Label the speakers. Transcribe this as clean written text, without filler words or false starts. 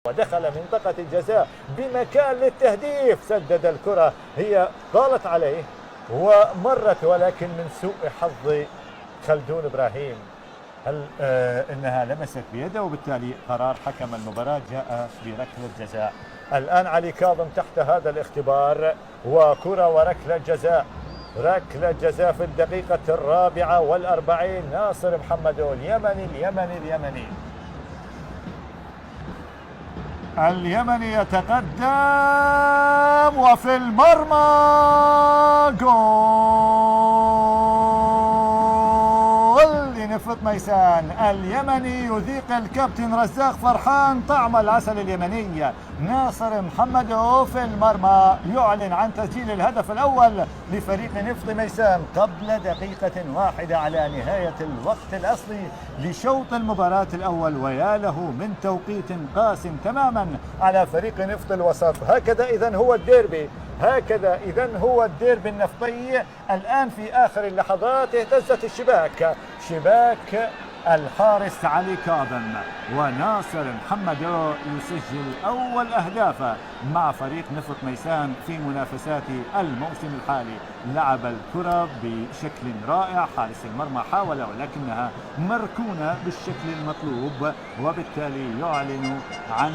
Speaker 1: ودخل منطقة الجزاء بمكان للتهديف، سدد الكرة، هي طالت عليه ومرت ولكن من سوء حظ خلدون إبراهيم. هل إنها لمست بيده، وبالتالي قرار حكم المباراة جاء بركلة جزاء. الآن علي كاظم تحت هذا الاختبار، وكرة وركلة جزاء. ركلة جزاء في الدقيقة 44. ناصر محمدو اليمني يتقدم وفي المرمى، جول لنفط ميسان. اليمني يذيق الكابتن رزاق فرحان طعم العسل اليمني. ناصر محمدو في المرمى يعلن عن تسجيل الهدف الأول لفريق نفط ميسان قبل دقيقة واحدة على نهاية الوقت الأصلي لشوط المباراة الأول. ويا له من توقيت قاس تماما على فريق نفط الوسط. هكذا إذن هو الديربي النفطي. الآن في آخر اللحظات اهتزت الشباك، شباك الحارس علي كاظم، وناصر محمدو يسجل أول أهدافه مع فريق نفط ميسان في منافسات الموسم الحالي. لعب الكرة بشكل رائع، حارس المرمى حاول ولكنها مركونة بالشكل المطلوب، وبالتالي يعلن عن